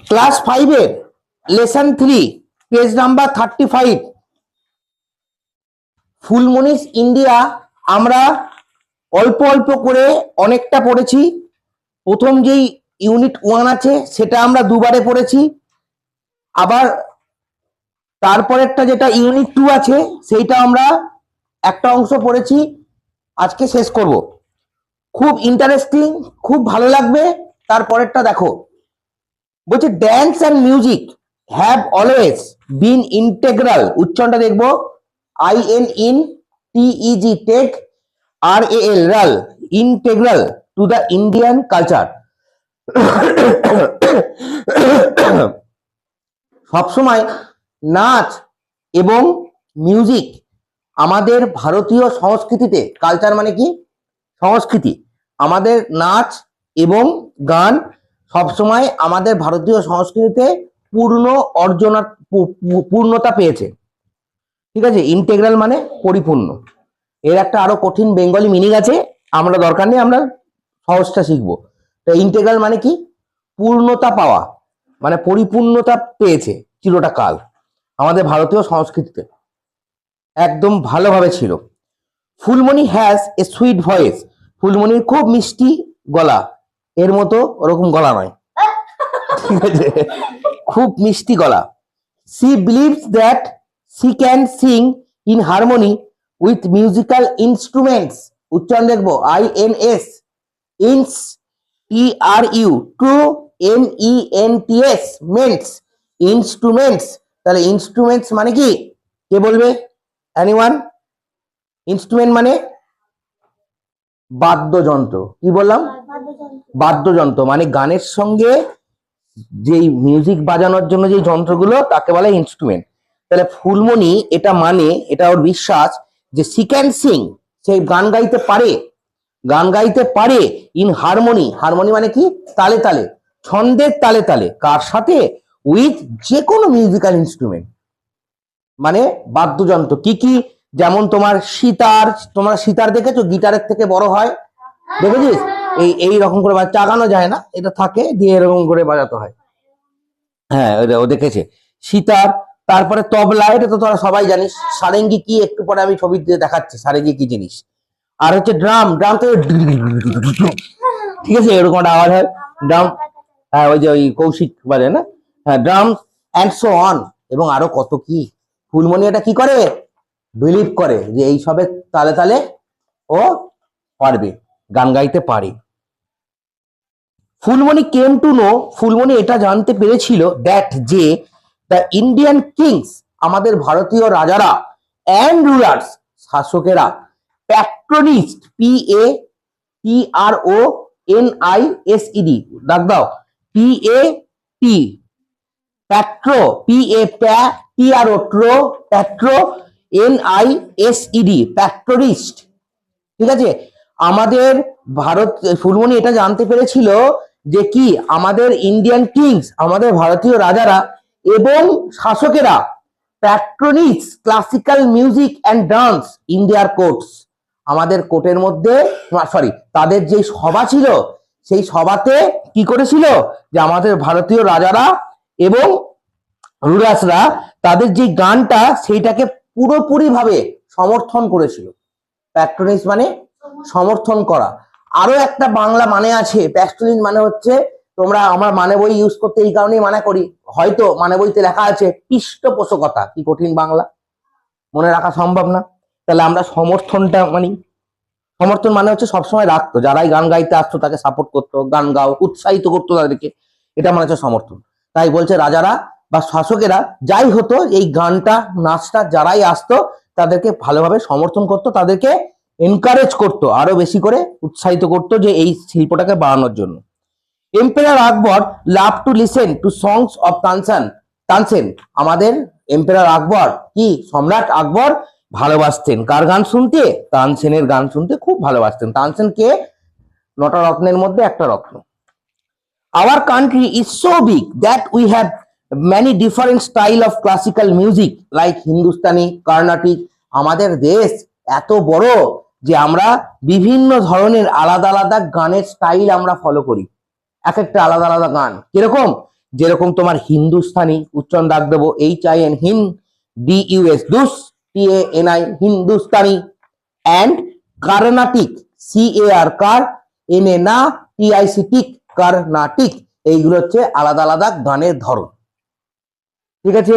Class 5 এর lesson 3 page number 35 ফুলমনিস India আমরা অল্প অল্প করে অনেকটা পড়েছি। প্রথম যেই ইউনিট 1 আছে সেটা আমরা দুবারে পড়েছি, আবার তারপরেরটা যেটা ইউনিট 2 আছে সেইটা আমরা একটা অংশ পড়েছি, আজকে শেষ করব। খুব ইন্টারেস্টিং, খুব ভালো লাগবে। তারপরেরটা দেখো, বলছে dance and music have always been integral, উচ্চারণটা দেখবো INTEG টেক RAL রাল integral to the Indian culture. সবসময় নাচ এবং মিউজিক আমাদের ভারতীয় সংস্কৃতিতে, কালচার মানে কি সংস্কৃতি, আমাদের নাচ এবং গান সবসময় আমাদের ভারতীয় সংস্কৃতিতে পূর্ণতা পেয়েছে। ঠিক আছে, ইন্টেগ্রাল মানে পরিপূর্ণ। এর একটা আরো কঠিন বেঙ্গলি মিনিং আছে, আমরা দরকার নেই, আমরা সহজটা শিখবো। তো ইন্টেগ্রাল মানে কি, পূর্ণতা পাওয়া, মানে পরিপূর্ণতা পেয়েছে চিরটা কাল আমাদের ভারতীয় সংস্কৃতিতে, একদম ভালোভাবে ছিল। Phulmoni has a sweet voice, ফুলমণির খুব মিষ্টি গলা, এর মতো ওরকম গলা নয়, ঠিক আছে, খুব মিষ্টি গলা। She believes that she can sing in harmony with musical instruments, উচ্চারণ দেখবো INS ইনস TRU টু MENTS মেন্টস ইনস্ট্রুমেন্টস। তাহলে ইনস্ট্রুমেন্টস মানে কি, কে বলবে? এনিওয়ান? ইনস্ট্রুমেন্ট মানে বাদ্যযন্ত্র। কি বললাম? বাদ্যযন্ত্র মানে গানের সঙ্গে যেই মিউজিক বাজানোর জন্য যে যন্ত্রগুলো তাকে বলে ইনস্ট্রুমেন্ট। তাহলে ফুলমণি এটা মানে, এটা ওর বিশ্বাস যে সি ক্যান সিং, সে গান গাইতে পারে, গান গাইতে পারে ইন হারমোনি, হারমোনি মানে কি তালে তালে, ছন্দের তালে তালে, কার সাথে? উইথ যে কোনো মিউজিক্যাল ইনস্ট্রুমেন্ট মানে বাদ্যযন্ত্র। কি কি? যেমন তোমার সিতার, তোমরা সিতার দেখেছো, গিটারের থেকে বড় হয়, দেখেছিস? এই রকম করে চাগানো যায় না, এটা থাকে দিয়ে এরকম করে বাজাতে হয়। হ্যাঁ, ও দেখেছে সিতার। তারপরে তবলা, এটা তো তোরা সবাই জানিস। সারেঙ্গি কি, একটু পরে আমি ছবি দিয়ে দেখাচ্ছি সারেঙ্গি কি জিনিস। আর হচ্ছে ড্রাম, ড্রাম তো ঠিক আছে, এরকম একটা আওয়াজ হয় ড্রাম। হ্যাঁ, ওই যে ওই কৌশিক বাজে না, হ্যাঁ ড্রাম অ্যান্ড সো অন। এবং আরো কত কি। ফুলমণি এটা কি করে, বিলিভ করে যে এই সবে তালে তালে ও পারবে, গান গাইতে পারে। Phulmoni came to know, Phulmoni এটা জানতে পেরেছিল দ্যাট যে দ্য ইন্ডিয়ান কিংস, আমাদের ভারতীয় রাজারা, অ্যান্ড রুলার্স শাসকেরা, প্যাট্রনিস্ট PATRONISED, ডাক দাও PAT, প্যাট্রো PATRO ট্রো, প্যাট্রো NISED প্যাট্রনিস্ট। ঠিক আছে, আমাদের ভারত, ফুলমণি এটা জানতে পেরেছিল যে কি আমাদের ইন্ডিয়ান কিংস, আমাদের ভারতীয় রাজারা এবং শাসকেরা patronise classical music and dance in their courts, আমাদের কোর্টের মধ্যে, সরি তাদের যে সভা ছিল সেই সভাতে কি করেছিল, যে আমাদের ভারতীয় রাজারা এবং রুলার্সরা তাদের যে গানটা সেইটাকে পুরোপুরি ভাবে সমর্থন করেছিল। প্যাট্রনিস মানে সমর্থন করা। আরো একটা বাংলা মানে আছে, প্যাট্রনিস মানে হচ্ছে, তোমরা আমার মানে বই ইউজ করতে এই কারণেই মানা করি, হয়তো মানে বইতে লেখা আছে পৃষ্ঠপোষকতা, কি কঠিন বাংলা, মনে রাখা সম্ভব না। তাহলে আমরা সমর্থনটা মানি, সমর্থন মানে হচ্ছে সবসময় রাখতো, যারাই গান গাইতে আসতো তাকে সাপোর্ট করতো, গান গাও উৎসাহিত করতো তাদেরকে, এটা মানে হচ্ছে সমর্থন। তাই বলছে রাজারা বা শাসকেরা যাই হতো, এই গানটা নাচটা যারাই আসতো তাদেরকে ভালোভাবে সমর্থন করতো, তাদেরকে এনকারেজ করতো, আরো বেশি করে উৎসাহিত করতো যে এই শিল্পটাকে বাড়ানোর জন্য। Empire Akbar love to listen to songs of Tansen, আমাদের এম্পায়ার আকবর কি, সম্রাট আকবর ভালোবাসতেন কার গান শুনতে? তানসেনের গান শুনতে খুব ভালোবাসতেন। তানসেন কে? নটা রত্নের মধ্যে একটা রত্ন। Our country is so big that we have many different style of classical music like Hindustani, Carnatic. আমাদের দেশ এত বড় যে আমরা বিভিন্ন ধরনের আলাদা আলাদা গানের স্টাইল আমরা ফলো করি, এক একটা আলাদা আলাদা গান। কিরকম? যেরকম তোমার হিন্দুস্তানি উচ্চারণ রাখ দেবো HIN হিন, DUS দুস, TANI Hindustani, and Carnatic CAR car, NA না, TIC টিক, কার্নাটিক। এইগুলো হচ্ছে আলাদা আলাদা গানের ধরন। ঠিক আছে,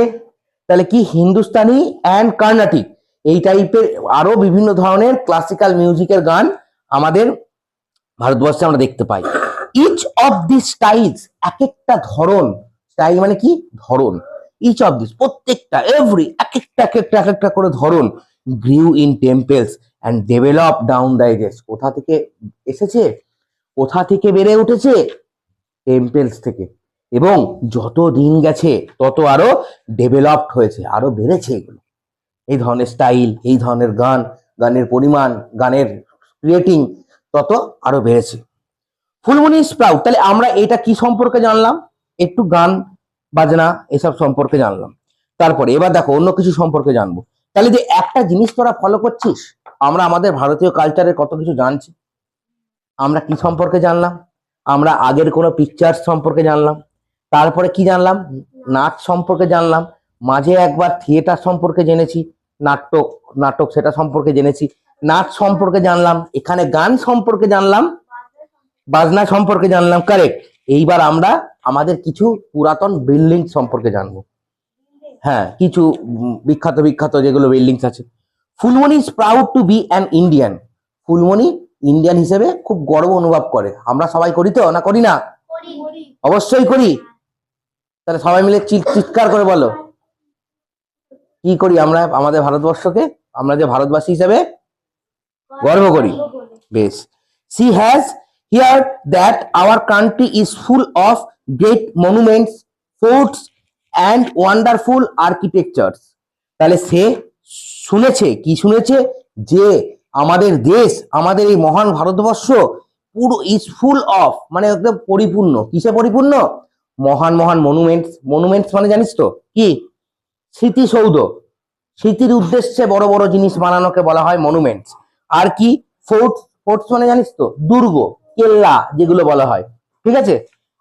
তাহলে কি হিন্দুস্তানি অ্যান্ড কার্নাটিক এই টাইপের আরো বিভিন্ন ধরনের ক্লাসিক্যাল মিউজিকের গান আমাদের ভারতবর্ষে আমরা দেখতে পাই। ইচ অফ দিস স্টাইলস, এক একটা ধরন, স্টাইল মানে কি ধরন, ইচ অফ দিস প্রত্যেকটা, এভরি এক একটা করে ধরন, grew in temples and develop down the ages. কোথা থেকে এসেছে, কোথা থেকে বেড়ে উঠেছে, টেম্পলস থেকে, এবং যত দিন গেছে তত আরো ডেভেলপড হয়েছে, আরো বেড়েছে এগুলো। এই ধরনের স্টাইল, এই ধরনের গান, গানের পরিমাণ, গানের ক্রিয়েটিং তত আরো বেড়েছে। ফুলমণি স্প্রাউট, তাহলে আমরা এটা কি সম্পর্কে জানলাম, একটু গান বাজনা এসব সম্পর্কে জানলাম। তারপরে এবার দেখো অন্য কিছু সম্পর্কে জানবো। তাহলে যে একটা জিনিস তোরা ফলো করছিস, আমরা আমাদের ভারতীয় কালচারের কত কিছু জানছি। আমরা কি সম্পর্কে জানলাম, আমরা আগের কোনো পিকচার সম্পর্কে জানলাম, তারপরে কি জানলাম, নাচ সম্পর্কে জানলাম, মাঝে একবার থিয়েটার সম্পর্কে জেনেছি, নাটক সেটা সম্পর্কে জেনেছি, নাচ সম্পর্কে জানলাম, এখানে গান সম্পর্কে জানলাম, বাজনা সম্পর্কে জানলাম, কারেক্ট। এইবার আমরা আমাদের কিছু পুরাতন বিল্ডিং সম্পর্কে জানবো। হ্যাঁ, কিছু বিখ্যাত বিখ্যাত যেগুলো বিল্ডিংস আছে। Phulmoni is proud to be an Indian. Phulmoni Indian হিসেবে খুব গর্ব অনুভব করে। আমরা সবাই করি তো, না করি না? অবশ্যই করি। তাহলে সবাই মিলে চিৎকার করে বলো, কি করি আমরা আমাদের ভারতবর্ষকে, আমরা যে ভারতবাসী হিসেবে গর্ব করি। বেশ। She has heard that our country is full of great monuments, forts and wonderful architectures. তাহলে সে শুনেছে, কি শুনেছে, যে আমাদের দেশ, আমাদের এই মহান ভারতবর্ষ পুরো ইজ ফুল অফ, মানে একদম পরিপূর্ণ, কিসে পরিপূর্ণ, মহান মহান মনুমেন্টস। মনুমেন্টস মানে জানিস তো কি, স্মৃতিসৌধ, স্মৃতির উদ্দেশ্যে বড় বড় জিনিস বানানোকে বলা হয় মনুমেন্টস। আর কি, ফোর্টস, ফোর্টস মানে জানিস তো দুর্গ, কেল্লা যেগুলো বলা হয়। ঠিক আছে,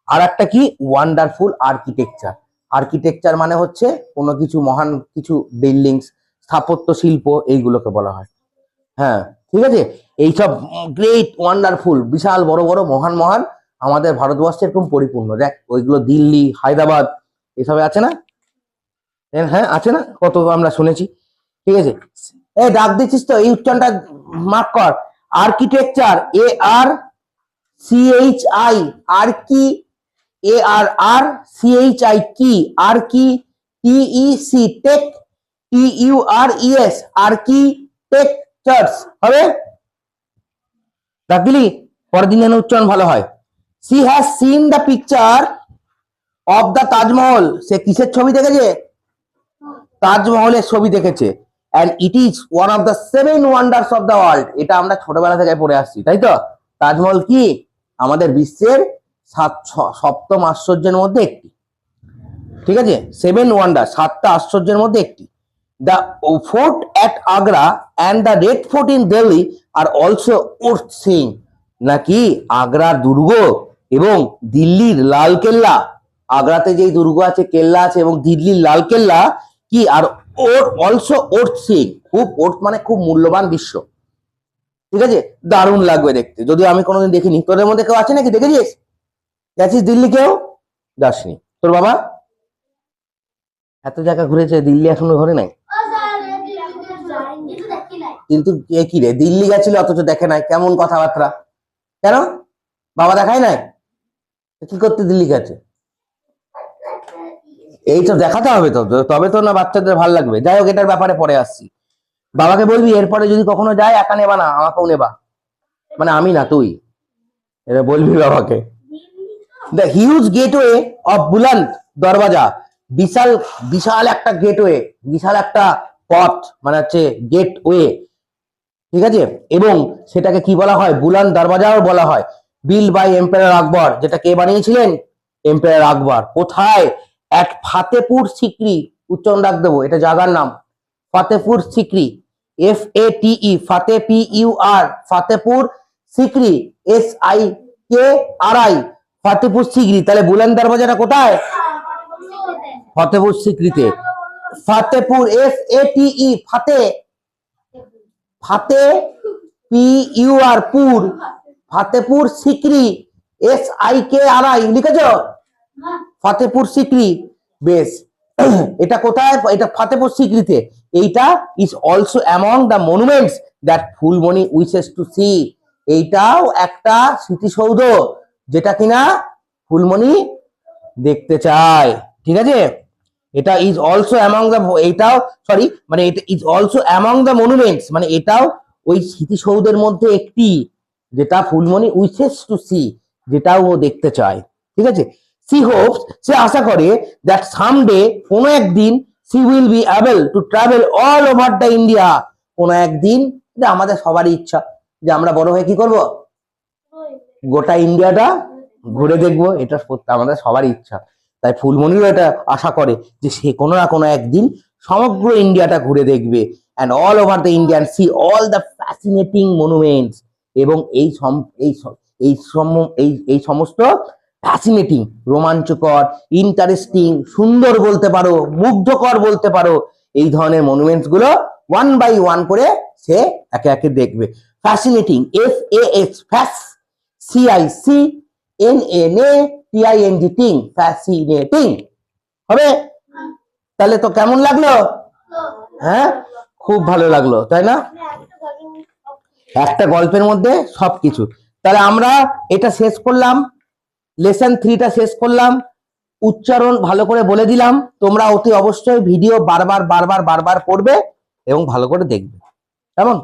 আর একটা কি, ওয়ান্ডারফুল আর্কিটেকচার। আর্কিটেকচার মানে হচ্ছে কোনো কিছু মহান কিছু বিল্ডিংস, স্থাপত্য শিল্প, এইগুলোকে বলা হয়। হ্যাঁ, ঠিক আছে, এইসব গ্রেট ওয়ান্ডারফুল, বিশাল বড় বড় মহান মহান আমাদের ভারতবর্ষে এরকম পরিপূর্ণ। দেখ ওইগুলো দিল্লি, হায়দ্রাবাদ এসবে আছে না? হ্যাঁ আছে না, কত আমরা শুনেছি। ঠিক আছে, এই ডাক দিচ্ছিস তো, এই উচ্চারণটা মার্ক কর। আর্কিটেকচার, ARCHI, আর কি, ARRCHI কি, আর কি, TEC টেক, TURES আর কি, টেকচার্স হবে। ডাক দিলি, পরের দিন যেন উচ্চারণ ভালো হয়। She has seen the picture of the Taj Mahal. সে কিসের ছবি দেখেছে, তাজমহলের ছবি দেখেছে। and it is one of the 7 wonders of the world। এটা আমরা ছোটবেলা থেকে পড়ে আসছি, তাই তো? তাজমহল কি আমাদের বিশ্বের সপ্তম আশ্চর্যের মধ্যে একটি। ঠিক আছে, 7 ওয়ান্ডার, 7টা আশ্চর্যের মধ্যে একটি। The fort at Agra and the Red Fort in Delhi are also worth seeing। নাকি আগ্রার দুর্গ এবং দিল্লির লাল কেল্লা, আগ্রাতে যেই দুর্গ আছে, কেল্লা আছে, এবং দিল্লির লাল কেল্লা কি, আর অলসো ওর্থ সিং, খুব ওর্থ মানে খুব মূল্যবান দৃশ্য। ঠিক আছে, দারুণ লাগবে দেখতে। যদিও আমি কোনোদিন দেখিনি, তোদের মধ্যে কেউ আছে নাকি, দেখেছিস? গেছিস দিল্লি কেউ? যাসনি? তোর বাবা এত জায়গা ঘুরেছে, দিল্লি এখনো ঘরে নাই? কিন্তু কি রে, দিল্লি গেছিল অথচ দেখে নাই, কেমন কথাবার্তা। কেন বাবা দেখায় নাই? কি করতে দিল্লি গেছে? এই তো দেখাতে হবে তো, তবে তো না বাচ্চাদের ভালো লাগবে। যাই হোক, এটার ব্যাপারে পরে আসছি। বাবাকে বলবি এরপরে যদি কখনো যায়, একা নেবা না, আমাকেও নেবা, মানে আমি না তুই, এটা বলবি বাবাকে। দ্য হিউজ গেটওয়ে অফ বুলন্দ দরওয়াজা, বিশাল বিশাল একটা গেটওয়ে, বিশাল একটা পথ, মানে হচ্ছে গেটওয়ে। ঠিক আছে, এবং সেটাকে কি বলা হয়, বুলন্দ দরওয়াজাও বলা হয়। বিল বাই এম্পায়ার আকবর, যেটা কে বানিয়েছিলেন, এম্পায়ার আকবর। কোথায়, এট ফাতেপুর সিক্রি, উচ্চারণ রাখ দেবো, এটা জায়গার নাম, ফাতেপুর সিক্রি, FATE, ফাতে PUR, ফাতেপুর সিক্রি, SIKRI, ফতেপুর সিকরি, তাহলে বুলন্দ দরওয়াজাটা কোথায়? ফতেপুর সিকরিতে। ফতেপুর, FATE, ফাতে, ফাতে, PUR, পুর, ফতেপুর সিকরি, SIKRI, লিখেছো? ফতেপুর সিকরি, বেশ। এটা কোথায়? এটা ফতেপুর সিকরিতে। এইটা is also among the monuments that Phulmoni wishes to see. এইটাও একটা স্মৃতিসৌধ যেটা কিনা ফুলমণি দেখতে চায়, ঠিক আছে? এটা ইজ অলসো অ্যামং দ্য, এটাও সরি মানে এটা is also among the monuments, মানে এটাও ওই স্মৃতিসৌধের মধ্যে একটি, যেটা ফুলমণি উইশেস টু সি, যেটাও ও দেখতে চায়, ঠিক আছে? সি হোপস, সে আশা করে, দ্যাট সামডে, কোনো একদিন, she will be able to travel all over the India. কোনো একদিন, এটা আমাদের সবারই ইচ্ছা যে আমরা বড় হয়ে কি করব, গোটা ইন্ডিয়াটা ঘুরে দেখবো, এটা আমাদের সবারই ইচ্ছা। তাই ফুলমণিও এটা আশা করে যে সে কোনো না কোনো একদিন সমগ্র ইন্ডিয়াটা ঘুরে দেখবে, and all over the India and see all the fascinating monuments, এবং এই সমস্ত ফ্যাসিনেটিং, রোমাঞ্চকর, ইন্টারেস্টিং, সুন্দর বলতে পারো, মুগ্ধকর বলতে পারো, এই ধরনের মনুমেন্টস গুলো ওয়ান বাই ওয়ান করে সে একে একে দেখবে। ফ্যাসিনেটিং, FAS, ফ্যাস, CICNANATING, ফ্যাসিনেটিং হবে। তাহলে তো কেমন লাগলো? হ্যাঁ, খুব ভালো লাগলো, তাই না? একটা গল্পের মধ্যে সবকিছু। তাহলে আমরা এটা শেষ করলাম, লেসন 3টা শেষ করলাম, উচ্চারণ ভালো করে বলে দিলাম। তোমরা অতি অবশ্যই ভিডিও বারবার বারবার বারবার পড়বে এবং ভালো করে দেখবে, কেমন?